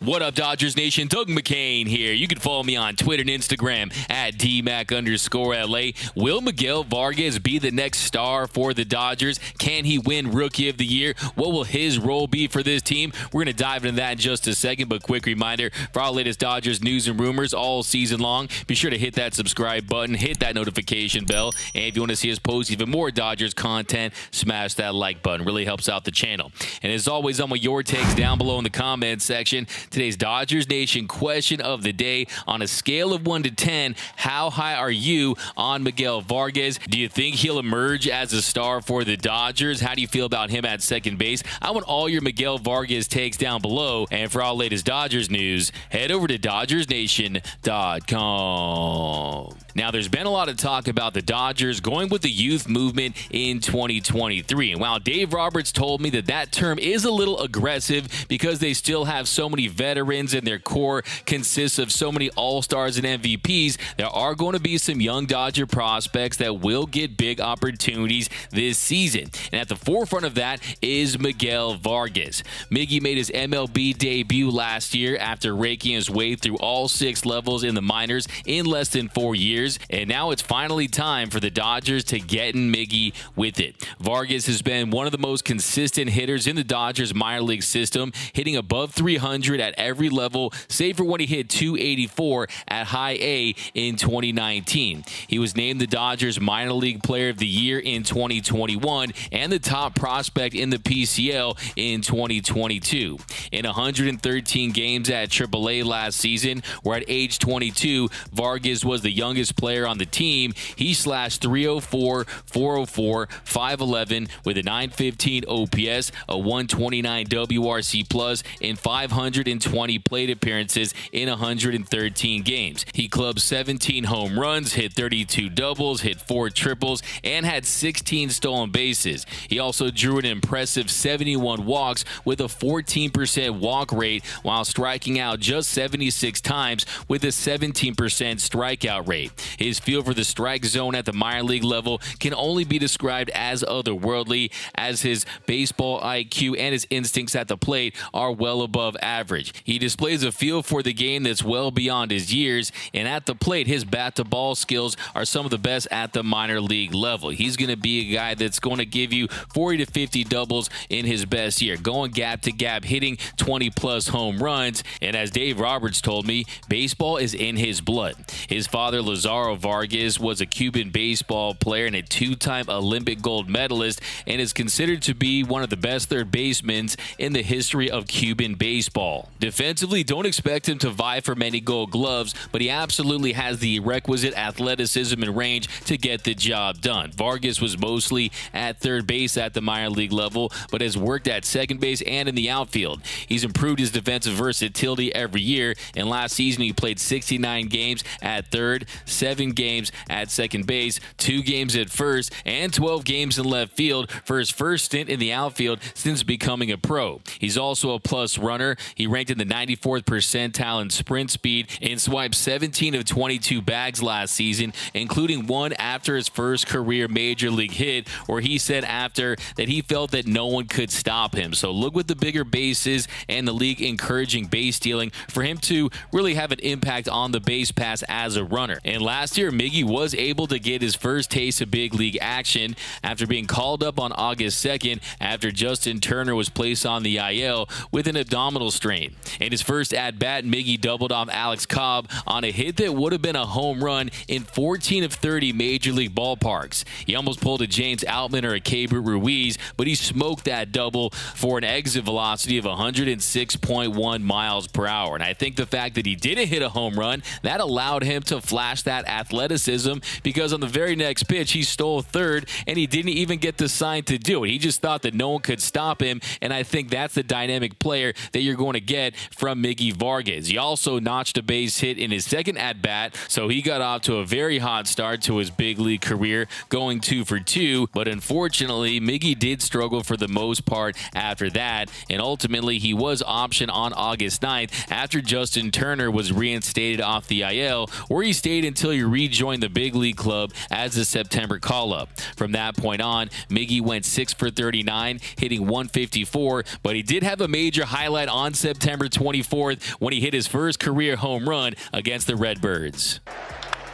What up, Dodgers Nation? Doug McCain here. You can follow me on Twitter and Instagram at DMac_LA. Will Miguel Vargas be the next star for the Dodgers? Can he win Rookie of the Year? What will his role be for this team? We're going to dive into that in just a second, but quick reminder, for our latest Dodgers news and rumors all season long, be sure to hit that subscribe button, hit that notification bell, and if you want to see us post even more Dodgers content, smash that like button. Really helps out the channel. And as always, I'm with your takes down below in the comments section. Today's Dodgers Nation question of the day: on a scale of 1 to 10, how high are you on Miguel Vargas? Do you think he'll emerge as a star for the Dodgers? How do you feel about him at second base? I want all your Miguel Vargas takes down below. And for our latest Dodgers news, head over to DodgersNation.com. Now, there's been a lot of talk about the Dodgers going with the youth movement in 2023. And while Dave Roberts told me that that term is a little aggressive because they still have so many veterans and their core consists of so many all-stars and MVPs, there are going to be some young Dodger prospects that will get big opportunities this season. And at the forefront of that is Miguel Vargas. Miggy made his MLB debut last year after raking his way through all 6 levels in the minors in less than 4 years. And now it's finally time for the Dodgers to get in Miggy with it. Vargas has been one of the most consistent hitters in the Dodgers minor league system, hitting above 300 at every level, save for when he hit 284 at high A in 2019. He was named the Dodgers minor league player of the year in 2021 and the top prospect in the PCL in 2022. In 113 games at AAA last season, where at age 22, Vargas was the youngest player on the team, he slashed 304, 404, 511 with a 915 OPS, a 129 WRC plus, in 520 plate appearances in 113 games. He clubbed 17 home runs, hit 32 doubles, hit 4 triples, and had 16 stolen bases. He also drew an impressive 71 walks with a 14% walk rate while striking out just 76 times with a 17% strikeout rate. His feel for the strike zone at the minor league level can only be described as otherworldly, as his baseball IQ and his instincts at the plate are well above average. He displays a feel for the game that's well beyond his years, and at the plate, his bat-to-ball skills are some of the best at the minor league level. He's going to be a guy that's going to give you 40 to 50 doubles in his best year, going gap to gap, hitting 20-plus home runs, and as Dave Roberts told me, baseball is in his blood. His father, Lazaro Vargas, was a Cuban baseball player and a 2-time Olympic gold medalist, and is considered to be one of the best third basemen in the history of Cuban baseball. Defensively, don't expect him to vie for many gold gloves, but he absolutely has the requisite athleticism and range to get the job done. Vargas was mostly at third base at the minor league level, but has worked at second base and in the outfield. He's improved his defensive versatility every year, and last season he played 69 games at third, 7 games at second base, 2 games at first, and 12 games in left field for his first stint in the outfield since becoming a pro. He's also a plus runner. He ranked in the 94th percentile in sprint speed and swiped 17 of 22 bags last season, including one after his first career major league hit, where he said after that he felt that no one could stop him. So look with the bigger bases and the league encouraging base stealing for him to really have an impact on the base pass as a runner. And last year, Miggy was able to get his first taste of big league action after being called up on August 2nd after Justin Turner was placed on the IL with an abdominal strain. In his first at-bat, Miggy doubled off Alex Cobb on a hit that would have been a home run in 14 of 30 major league ballparks. He almost pulled a James Outman or a Keibert Ruiz, but he smoked that double for an exit velocity of 106.1 miles per hour. And I think the fact that he didn't hit a home run, that allowed him to flash that athleticism, because on the very next pitch, he stole third, and he didn't even get the sign to do it. He just thought that no one could stop him, and I think that's the dynamic player that you're going to get from Miggy Vargas. He also notched a base hit in his second at-bat, so he got off to a very hot start to his big league career, going 2 for 2, but unfortunately, Miggy did struggle for the most part after that, and ultimately, he was optioned on August 9th after Justin Turner was reinstated off the IL, where he stayed until until he rejoined the big league club as a September call-up. From that point on, Miggy went 6 for 39, hitting 154, but he did have a major highlight on September 24th when he hit his first career home run against the Redbirds.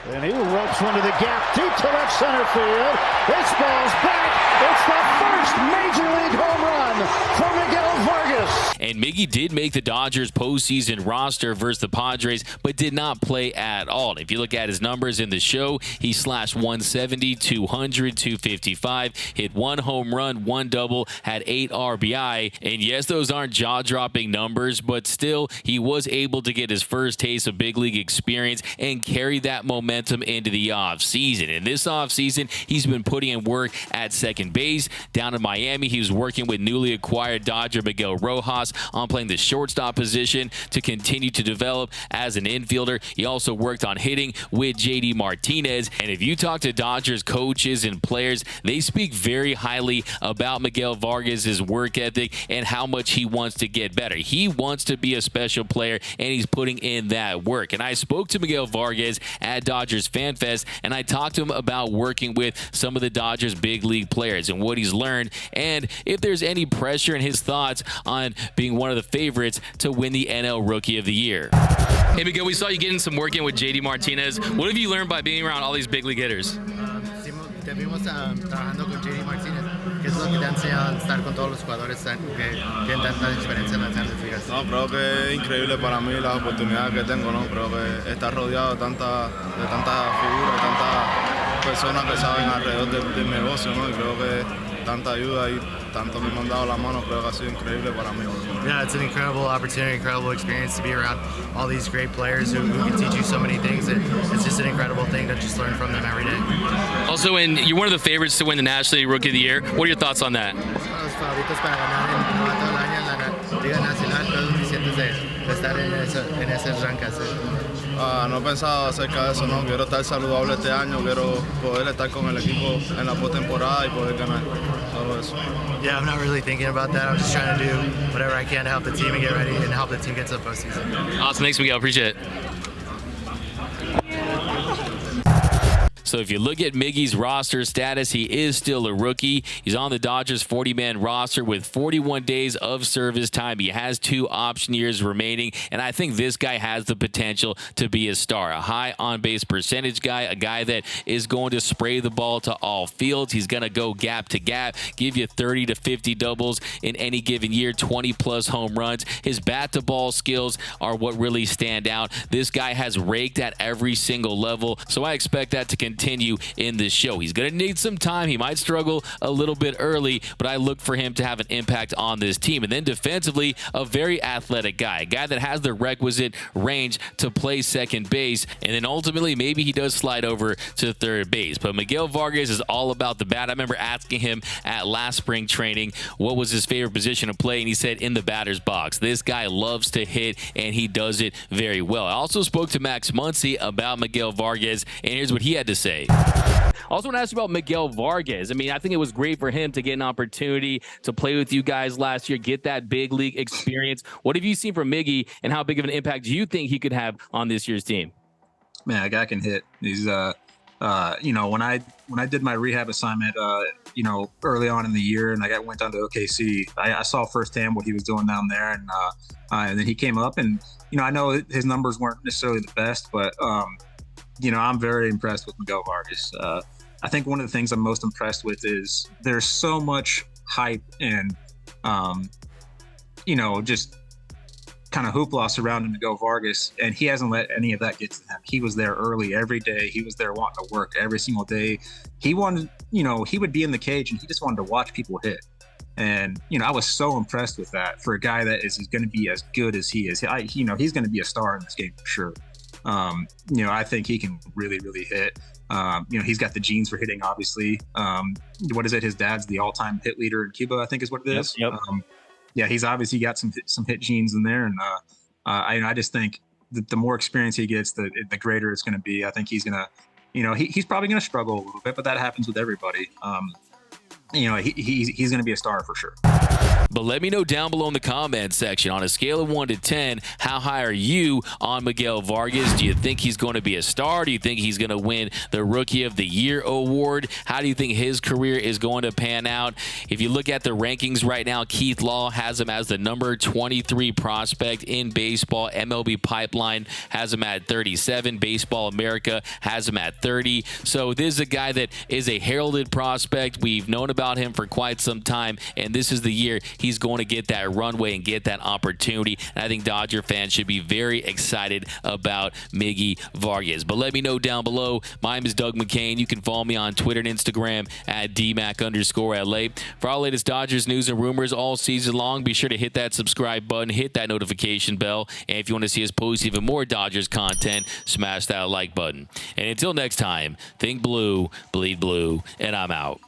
And he ropes one to the gap, deep to left center field. This ball's back. It's the first major league home run for Miguel Vargas. And Miggy did make the Dodgers postseason roster versus the Padres, but did not play at all. If you look at his numbers in the show, he slashed 170, 200, 255, hit 1 home run, 1 double, had 8 RBI. And yes, those aren't jaw-dropping numbers, but still, he was able to get his first taste of big league experience and carry that momentum into the offseason. In this offseason, he's been putting in work at second base. Down in Miami, he was working with newly acquired Dodger Miguel Rojas on playing the shortstop position to continue to develop as an infielder. He also worked on hitting with JD Martinez. And if you talk to Dodgers coaches and players, they speak very highly about Miguel Vargas' work ethic and how much he wants to get better. He wants to be a special player, and he's putting in that work. And I spoke to Miguel Vargas at Dodgers Fan Fest, and I talked to him about working with some of the Dodgers big league players and what he's learned, and if there's any pressure and his thoughts on being one of the favorites to win the NL Rookie of the Year. Hey Miguel, we saw you getting some work in with JD Martinez. What have you learned by being around all these big league hitters? Te vimos trabajando con JD Martinez. ¿Qué es lo que te ha enseñado a estar con todos los jugadores que tienen tanta experiencia en las grandes ligas? No, creo que es increíble para mí las oportunidades que tengo, ¿no? Creo que estar rodeado de tantas figuras, tantas personas que saben alrededor del negocio, ¿no? Y creo que tanta ayuda y tanto me han dado la mano, creo que ha sido increíble para mí. Yeah, it's an incredible opportunity, incredible experience to be around all these great players who can teach you so many things, and it's just an incredible thing to just learn from them every day. Also, and you're one of the favorites to win the National League Rookie of the Year. What are your thoughts on that? Uno de los favoritos para ganar el novato del año en la Liga Nacional. ¿Cómo te sientes de estar en ese ranking? No he pensado acerca de eso, no. Quiero estar saludable este año, quiero poder estar con el equipo en la postemporada y poder ganar. Todo eso. Yeah, I'm not really thinking about that. I'm just trying to do whatever I can to help the team and get ready and help the team get to the postseason. Awesome. Thanks, Miguel. Appreciate it. So if you look at Miggy's roster status, he is still a rookie. He's on the Dodgers 40-man roster with 41 days of service time. He has 2 option years remaining, and I think this guy has the potential to be a star, a high on-base percentage guy, a guy that is going to spray the ball to all fields. He's going to go gap to gap, give you 30 to 50 doubles in any given year, 20-plus home runs. His bat-to-ball skills are what really stand out. This guy has raked at every single level, so I expect that to continue in this show. He's going to need some time. He might struggle a little bit early, but I look for him to have an impact on this team. And then defensively, a very athletic guy, a guy that has the requisite range to play second base. And then ultimately, maybe he does slide over to third base. But Miguel Vargas is all about the bat. I remember asking him at last spring training what was his favorite position to play, and he said in the batter's box. This guy loves to hit, and he does it very well. I also spoke to Max Muncy about Miguel Vargas, and here's what he had to say. Also want to ask you about Miguel Vargas. I mean, I think it was great for him to get an opportunity to play with you guys last year, get that big league experience. What have you seen from Miggy, and how big of an impact do you think he could have on this year's team? Man, a guy can hit. He's when I did my rehab assignment, early on in the year, and I went down to OKC, I saw firsthand what he was doing down there, and then he came up, and I know his numbers weren't necessarily the best, but I'm very impressed with Miguel Vargas. I think one of the things I'm most impressed with is there's so much hype and, just kind of hoopla surrounding Miguel Vargas, and he hasn't let any of that get to him. He was there early every day. He was there wanting to work every single day. He wanted, he would be in the cage and he just wanted to watch people hit. And, I was so impressed with that for a guy that is going to be as good as he is. He's going to be a star in this game for sure. I think he can really, really hit. He's got the genes for hitting, obviously. What is it? His dad's the all-time hit leader in Cuba, I think is what it is. Yep. He's obviously got some hit genes in there. And I just think that the more experience he gets, the greater it's going to be. I think he's going to, he's probably going to struggle a little bit, but that happens with everybody. He's going to be a star for sure. But let me know down below in the comment section, on a scale of 1 to 10, how high are you on Miguel Vargas? Do you think he's going to be a star? Do you think he's going to win the Rookie of the Year award? How do you think his career is going to pan out? If you look at the rankings right now, Keith Law has him as the number 23 prospect in baseball. MLB Pipeline has him at 37. Baseball America has him at 30. So this is a guy that is a heralded prospect. We've known about him for quite some time, and this is the year he's going to get that runway and get that opportunity. And I think Dodger fans should be very excited about Miggy Vargas. But let me know down below. My name is Doug McCain. You can follow me on Twitter and Instagram at DMac_LA. For all latest Dodgers news and rumors all season long, be sure to hit that subscribe button, hit that notification bell, and if you want to see us post even more Dodgers content, smash that like button. And until next time, think blue, bleed blue, and I'm out.